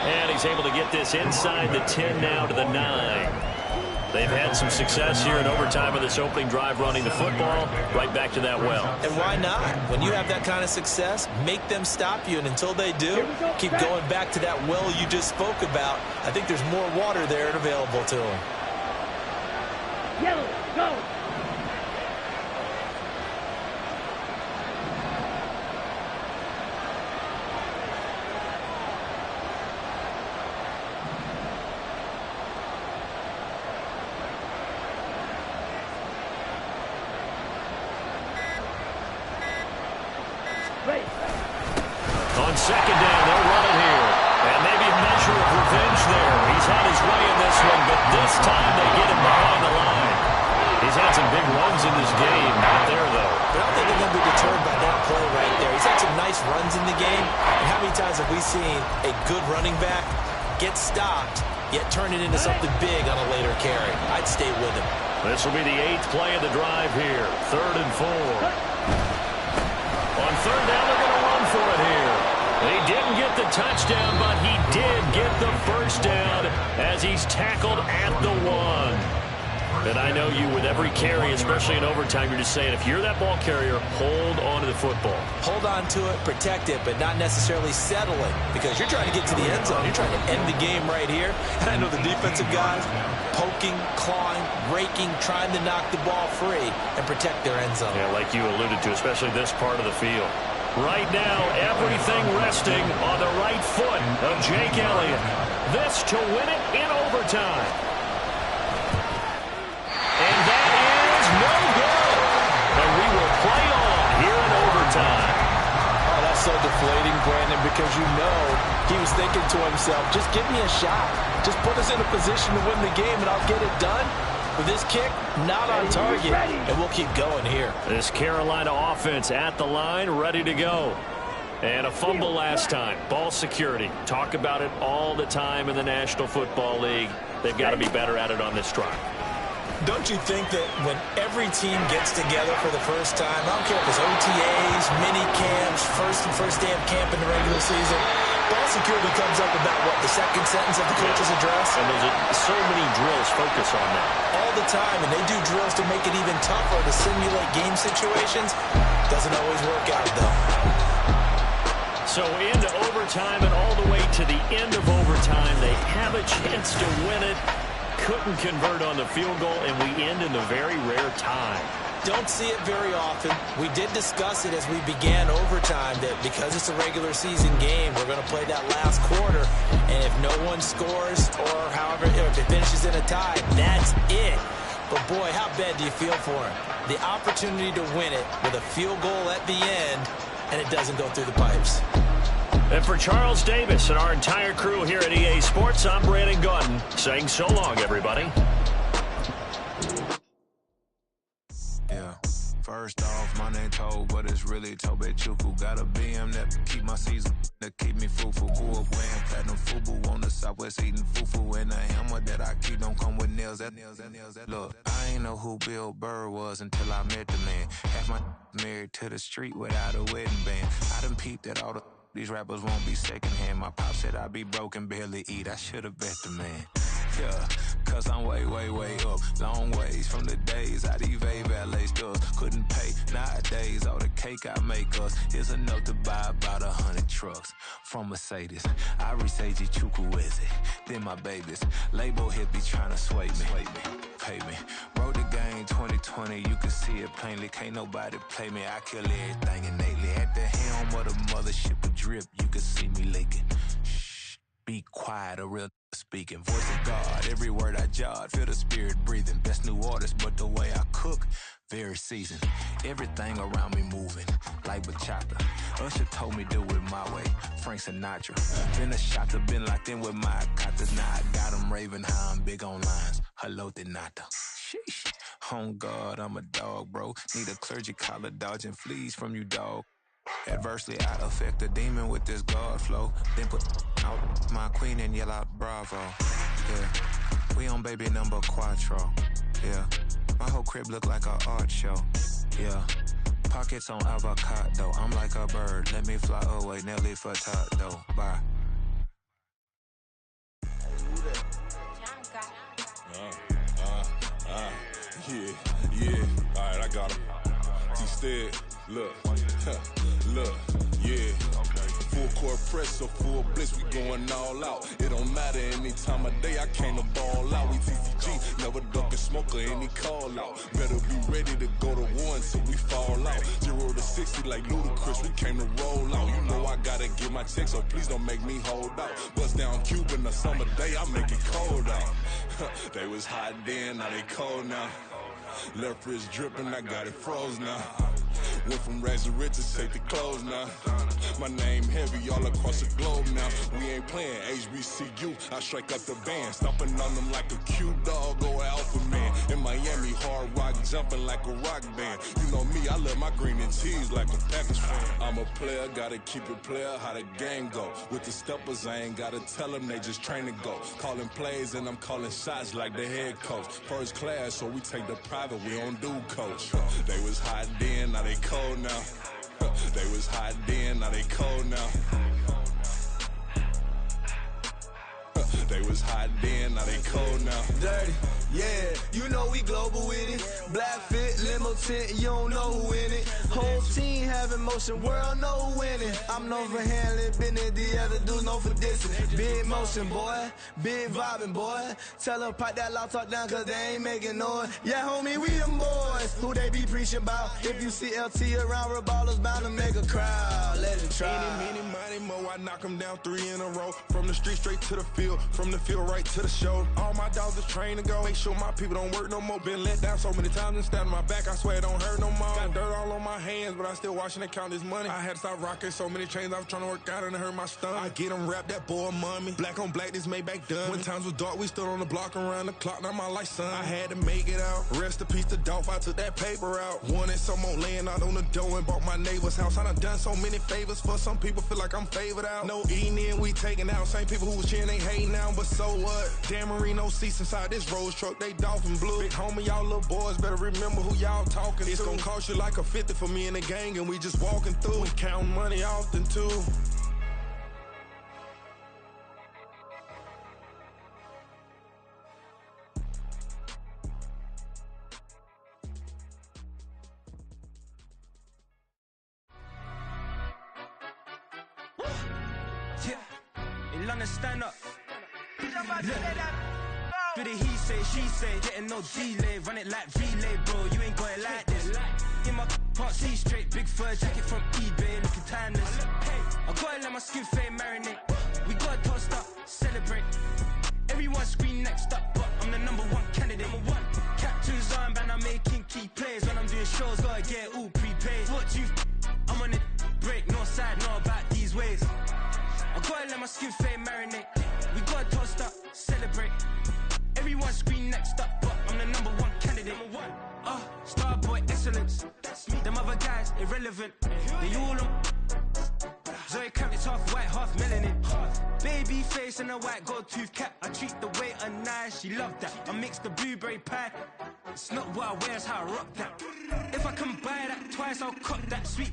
And he's able to get this inside the 10 now to the 9. They've had some success here in overtime of this opening drive running the football. Right back to that well. And why not? When you have that kind of success, make them stop you. And until they do, keep going back to that well you just spoke about. I think there's more water there and available to them. Yellow, go. On second down, they'll run it here. And maybe a measure of revenge there. He's had his way in this one, but this time they get him behind the line. He's had some big runs in this game. Not there, though. But I don't think they're going to be deterred by that play right there. He's had some nice runs in the game. And how many times have we seen a good running back get stopped, yet turn it into something big on a later carry? I'd stay with him. This will be the 8th play of the drive here. 3rd and 4. On third down, they're going to run for it here. He didn't get the touchdown, but he did get the first down as he's tackled at the 1. And I know you, with every carry, especially in overtime, you're just saying, if you're that ball carrier, hold on to the football. Hold on to it, protect it, but not necessarily settling, because you're trying to get to the end zone. You're trying to end the game right here. And I know the defensive guys poking, clawing, raking, trying to knock the ball free and protect their end zone. Yeah, like you alluded to, especially this part of the field. Right now, everything resting on the right foot of Jake Elliott. This to win it in overtime. And that is no good. And we will play on here in overtime. Oh, that's so deflating, Brandon, because you know he was thinking to himself, just give me a shot. Just put us in a position to win the game, and I'll get it done. With this kick, not on target, and we'll keep going here. This Carolina offense at the line, ready to go. And a fumble last time. Ball security. Talk about it all the time in the National Football League. They've got to be better at it on this drive. Don't you think that when every team gets together for the first time, I don't care if it's OTAs, mini camps, first day of camp in the regular season, Ball security comes up about, what, the second sentence of the coach's address? And there's so many drills focus on that. All the time, and they do drills to make it even tougher to simulate game situations. Doesn't always work out, though. So into overtime and all the way to the end of overtime, they have a chance to win it. Couldn't convert on the field goal, and we end in a very rare tie. Don't see it very often. We did discuss it as we began overtime that because it's a regular season game, we're going to play that last quarter. And if no one scores or however, if it finishes in a tie, that's it. But, boy, how bad do you feel for him? The opportunity to win it with a field goal at the end, and it doesn't go through the pipes. And for Charles Davis and our entire crew here at EA Sports, I'm Brandon Gaudin saying so long, everybody. Yeah. First off, my name Toad, but it's really Tobe Chuku. Got a BM that keep my season, that keep me fufu. Grew up wearing platinum fubu on the southwest eating fufu. And the hammer that I keep don't come with nails. Look, I ain't know who Bill Burr was until I met the man. Half my married to the street without a wedding band. I done peeped at all these rappers won't be secondhand. My pop said I'd be broke and barely eat. I should've bet the man. Yeah, cause I'm way up. Long ways from the days I eBay valet stores. Couldn't pay nowadays. All the cake I make us is enough to buy about 100 trucks. From Mercedes, I resage Chukwueze. Then my babies. Label hit be trying to sway me. Pay me. Wrote the game 2020. You can see it plainly. Can't nobody play me. I kill everything innately. At the helm of the mothership of drip. You can see me leaking. Shh, be quiet. A real speaking, voice of God, every word I jot, feel the spirit breathing. Best new artist, but the way I cook, very seasoned. Everything around me moving, like bachata. Usher told me do it my way, Frank Sinatra. Been a shot to been locked in with my cotters. Now I got them raving how I'm big on lines. Hello, de nata. Sheesh. On God, I'm a dog, bro. Need a clergy collar dodging fleas from you, dog. Adversely, I affect a demon with this God flow. Then put out my queen and yell out bravo. Yeah, we on baby number quattro. Yeah, my whole crib look like an art show. Yeah, pockets on avocado. I'm like a bird. Let me fly away, Nelly Furtado. Bye. Yeah. All right, I got him. Instead, look, yeah. Full court press, so full bliss, we going all out. It don't matter any time of day, I came to ball out. We TCG, never duck a smoker, any call out. Better be ready to go to war until we fall out. 0 to 60 like Ludacris, we came to roll out. You know I gotta get my check, so please don't make me hold out. Bust down Cuban a summer day, I make it cold out. They was hot then, now they cold now. Left wrist dripping, I got it froze now. Went from rags to riches, take the clothes now. My name heavy all across the globe now. We ain't playing HBCU, I strike up the band. Stomping on them like a cute dog or alpha man. In Miami, hard rock jumping like a rock band. You know me, I love my green and cheese like a Packers fan. I'm a player, gotta keep it player, how the game go. With the steppers, I ain't gotta tell them, they just train to go. Calling plays and I'm calling shots like the head coach. First class, so we take the private, we don't do coach. They was hot then, now they cold now. They was hot then, now they cold now. They was hot then, now they cold now. Dirty, yeah, you know we global with it. Black fit, limo tint, you don't know who in it. Whole team having motion, world know who winning. I'm known for handling business, the other dudes known for dissing. Big motion, boy, big vibing, boy. Tell them pipe that loud talk down, cause they ain't making noise. Yeah, homie, we them boys, who they be preaching about. If you see LT around, Reballo's bound to make a crowd. Let it try. Many, mo, I knock them down 3 in a row. From the street straight to the field, from the field right to the show. All my dogs are trained to go. Make sure my people don't work no more. Been let down so many times and stabbed my back, I swear it don't hurt no more. Got dirt all on my hands, but I still watching and count this money. I had to stop rocking so many chains, I was trying to work out and it hurt my stomach. I get them wrapped, that boy mommy. Black on black, this Maybach done. When times was dark, we stood on the block around the clock, now my life son. I had to make it out. Rest in peace to Dolph, I took that paper out. Wanted some more laying out on the dough and bought my neighbor's house. I done so many favors for some people, feel like I'm favored out. No eating in, we taking out. Same people who was cheering, they hating now, but so what? Dan Marino seats inside this Rolls truck, they dolphin blue. Big homie, y'all little boys better remember who y'all talking to. It's gonna cost you like a 50 for me and the gang, and we just walking through. We counting money often too. London, stand up. Look. Do the he say, she say, getting no delay, run it like relay, bro, you ain't going like this. In my can't see straight, big fur jacket from eBay, looking timeless. I gotta let my skin fade marinate. We gotta toast up, celebrate. Everyone scream next up, but I'm the #1 candidate. Captain's armband, I'm making key plays. When I'm doing shows, gotta get all prepaid. What you I'm on it, break, no side, know about these ways. I gotta let my skin fade marinate. We gotta toast up, celebrate. Everyone scream next up, but I'm the #1 candidate. Starboy excellence. Them other guys irrelevant. They all on. Zoe Camp, it's half white, half melanin. Baby face and a white gold tooth cap. I treat the waiter nice, she loved that. I mix the blueberry pie. It's not what I wear, it's how I rock that. If I can buy that twice, I'll cop that sweet.